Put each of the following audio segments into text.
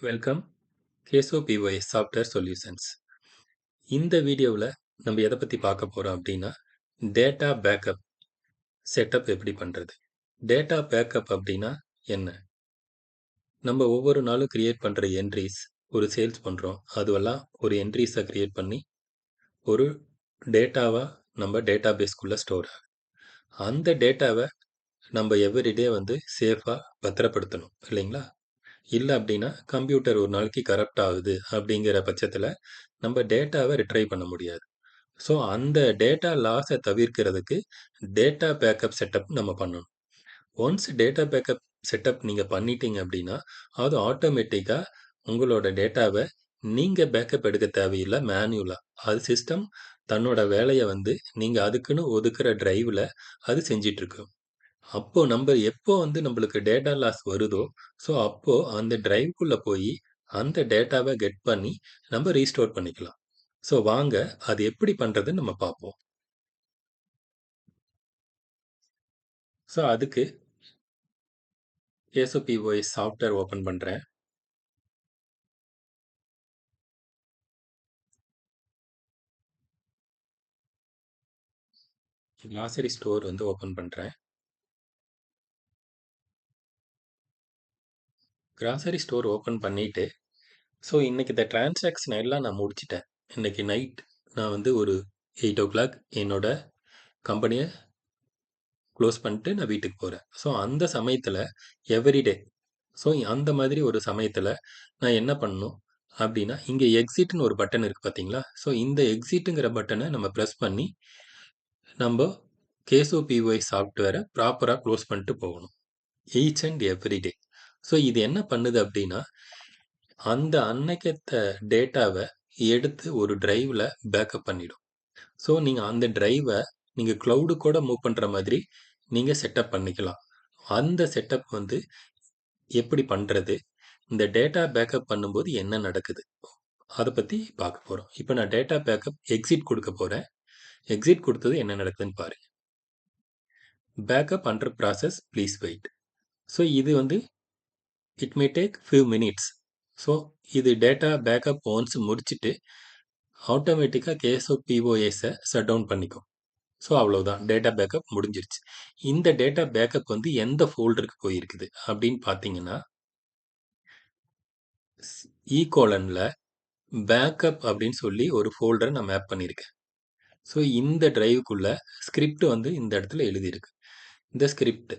Welcome கேசோ பிஒய் software solutions. இந்த வீடியோவில் நம்ம எதை பற்றி பார்க்க போகிறோம் அப்படின்னா டேட்டா பேக்கப் செட்டப் எப்படி பண்ணுறது. டேட்டா பேக்கப் அப்படின்னா என்ன? நம்ம ஒவ்வொரு நாளும் கிரியேட் பண்ணுற என்ட்ரிஸ், ஒரு சேல்ஸ் பண்ணுறோம், அதுவெல்லாம் ஒரு என்ட்ரிஸை கிரியேட் பண்ணி ஒரு டேட்டாவாக நம்ம டேட்டா பேஸ்க்குள்ளே ஸ்டோர் ஆகும். அந்த டேட்டாவை நம்ம எவ்ரிடே சேஃபாக பத்திரப்படுத்தணும் இல்லைங்களா? இல்லை அப்படின்னா கம்ப்யூட்டர் ஒரு நாளைக்கு கரப்ட் ஆகுது அப்படிங்கிற பட்சத்தில் நம்ம டேட்டாவை ரிட்ரைவ் பண்ண முடியாது. ஸோ அந்த டேட்டா லாஸை தவிர்க்கிறதுக்கு டேட்டா பேக்கப் செட்டப் நம்ம பண்ணணும். ஒன்ஸ் டேட்டா பேக்கப் செட்டப் நீங்கள் பண்ணிட்டீங்க அப்படின்னா அது ஆட்டோமேட்டிக்காக உங்களோட டேட்டாவை நீங்கள் பேக்கப் எடுக்க தேவையில்லை, மேனுவலாக அது சிஸ்டம் தன்னோட வேலையை நீங்கள் அதுக்குன்னு ஒதுக்குற டிரைவில் அது செஞ்சிட்ருக்கும். அப்போ நம்ம எப்போ நம்மளுக்கு டேட்டா லாஸ் வருதோ, ஸோ அப்போ அந்த டிரைவ்க்குள்ள போய் அந்த டேட்டாவை கெட் பண்ணி நம்ம ரீஸ்டோர் பண்ணிக்கலாம். ஸோ வாங்க அது எப்படி பண்றதுன்னு நம்ம பார்ப்போம். ஸோ அதுக்கு கேசோபிஒய் சாஃப்ட்வேர் ஓப்பன் பண்றேன். கிளாசரி ஸ்டோர் ஓப்பன் பண்றேன். கிராசரி ஸ்டோர் ஓப்பன் பண்ணிட்டு ஸோ இன்னைக்கு இந்த டிரான்சாக்ஷன் எல்லாம் நான் முடிச்சிட்டேன். இன்னைக்கு நைட் நான் ஒரு 8 o'clock என்னோட கம்பெனியை க்ளோஸ் பண்ணிட்டு நான் வீட்டுக்கு போகிறேன். ஸோ அந்த சமயத்தில் எவ்ரிடே ஸோ அந்த மாதிரி ஒரு சமயத்தில் நான் என்ன பண்ணணும் அப்படின்னா, இங்கே எக்ஸிட்னு ஒரு பட்டன் இருக்குது பார்த்தீங்களா? ஸோ இந்த எக்ஸிட்டுங்கிற பட்டனை நம்ம ப்ரெஸ் பண்ணி நம்ம கேசோபிஒய் சாஃப்ட்வேரை ப்ராப்பராக க்ளோஸ் பண்ணிட்டு போகணும் each and every day. So இது என்ன பண்ணுது அப்படின்னா, அந்த அன்னைக்கத்த டேட்டாவை எடுத்து ஒரு டிரைவில் பேக்கப் பண்ணிடும். ஸோ நீங்கள் அந்த டிரைவை நீங்கள் க்ளவுடு கூட மூவ் பண்ணுற மாதிரி நீங்கள் செட்டப் பண்ணிக்கலாம். அந்த செட்டப் எப்படி பண்ணுறது, இந்த டேட்டா பேக்கப் பண்ணும்போது என்ன நடக்குது, அதை பற்றி பார்க்க போகிறோம். இப்போ நான் டேட்டா பேக்கப் எக்ஸிட் கொடுக்க போகிறேன். எக்ஸிட் கொடுத்தது என்ன நடக்குதுன்னு பாருங்க. Backup under process please wait. So இது it may take few minutes. So இது டேட்டா பேக்கப் ஒன்ஸ் முடிச்சுட்டு ஆட்டோமேட்டிக்காக கேஎஸ்ஓபிஓஎஸை ஷட் டவுன் பண்ணிக்கும். ஸோ அவ்வளோதான், டேட்டா பேக்கப் முடிஞ்சிருச்சு. இந்த டேட்டா பேக்கப் எந்த ஃபோல்டருக்கு போயிருக்குது அப்படின்னு பார்த்தீங்கன்னா, ஈகோலனில் பேக்கப் அப்படின்னு சொல்லி ஒரு ஃபோல்டரை நான் மேப் பண்ணியிருக்கேன். ஸோ இந்த டிரைவுக்குள்ள ஸ்கிரிப்ட் இந்த இடத்துல எழுதியிருக்கு. இந்த ஸ்கிரிப்ட்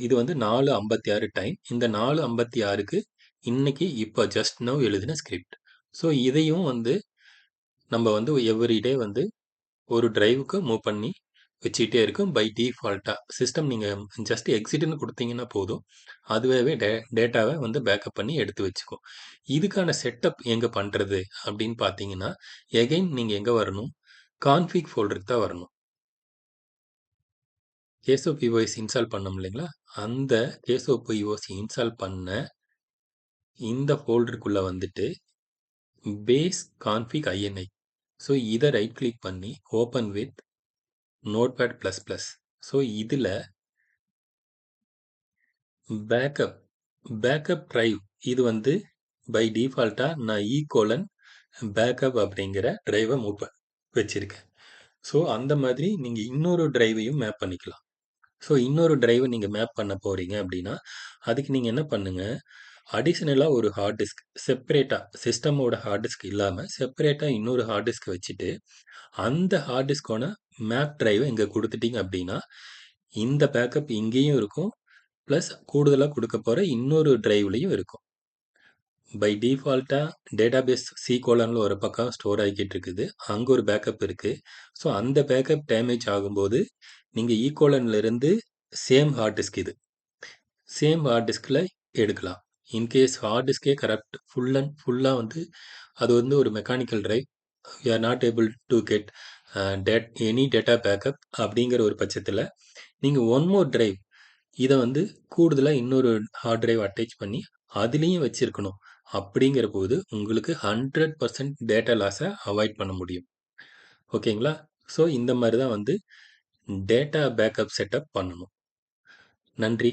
இது 4:56 டைம். இந்த 4:56க்கு இன்னைக்கு இப்போ ஜஸ்ட் நவ் எழுதின ஸ்கிரிப்ட். ஸோ இதையும் நம்ம எவ்ரிடே ஒரு டிரைவுக்கு மூவ் பண்ணி வச்சுக்கிட்டே இருக்கும். பை டிஃபால்ட்டாக சிஸ்டம் நீங்கள் ஜஸ்ட் எக்ஸிட்னு கொடுத்தீங்கன்னா போதும், அதுவே டேட்டாவை பேக்கப் பண்ணி எடுத்து வச்சுக்கும். இதுக்கான செட்டப் எங்கே பண்ணுறது அப்படின்னு பார்த்தீங்கன்னா, எகைன் நீங்கள் எங்கே வரணும், கான்ஃபிக் ஃபோல்டருக்கு தான் வரணும். கேசோபிஓஎஸ் இன்ஸ்டால் பண்ணோம் இல்லைங்களா, அந்த கேசோபிஓஎஸ் இன்ஸ்டால் பண்ண இந்த ஃபோல்டருக்குள்ளே பேஸ் கான்ஃபிக் INI. ஸோ இதை ரைட் கிளிக் பண்ணி open with notepad plus plus. So இதில் பேக்கப் டிரைவ் இது பை டிஃபால்ட்டாக நான் ஈகோலன் பேக்கப் அப்படிங்கிற டிரைவை மூவ் வச்சுருக்கேன். ஸோ அந்த மாதிரி நீங்கள் இன்னொரு டிரைவையும் மேப் பண்ணிக்கலாம். ஸோ இன்னொரு டிரைவை நீங்கள் மேப் பண்ண போகிறீங்க அப்படின்னா, அதுக்கு நீங்கள் என்ன பண்ணுங்கள், அடிஷ்னலாக ஒரு ஹார்ட் டிஸ்க் செப்பரேட்டாக, சிஸ்டமோட ஹார்ட் டிஸ்க் இல்லாமல் செப்பரேட்டாக இன்னொரு ஹார்ட் டிஸ்க் வச்சுட்டு அந்த ஹார்ட் டிஸ்கோட மேப் டிரைவை இங்கே கொடுத்துட்டீங்க அப்படின்னா, இந்த பேக்கப் இங்கேயும் இருக்கும், ப்ளஸ் கூடுதலாக கொடுக்க போகிற இன்னொரு டிரைவ்லையும் இருக்கும். பை டிஃபால்ட்டாக டேட்டாபேஸ் C:1 ஒரு பக்கம் ஸ்டோர் ஆகிக்கிட்டு இருக்குது, அங்கே ஒரு பேக்கப் இருக்குது. ஸோ அந்த பேக்கப் டேமேஜ் ஆகும்போது நீங்கள் இருந்து சேம் ஹார்ட் டிஸ்க் இது சேம் ஹார்ட் டிஸ்கில் எடுக்கலாம். இன்கேஸ் ஹார்ட் டிஸ்கே கரெக்ட் ஃபுல்லாக அது ஒரு mechanical drive, we are not able to get any data backup அப்படிங்கிற ஒரு பட்சத்தில் நீங்கள் ஒன் மோர் டிரைவ் இதை கூடுதலாக இன்னொரு ஹார்ட் டிரைவ் அட்டாச் பண்ணி அதுலேயும் வச்சுருக்கணும். அப்படிங்கிற போது உங்களுக்கு 100% டேட்டா லாஸை அவாய்ட் பண்ண முடியும். ஓகேங்களா? ஸோ இந்த மாதிரி தான் டேட்டா பேக்கப் செட்டப் பண்ணணும். நன்றி.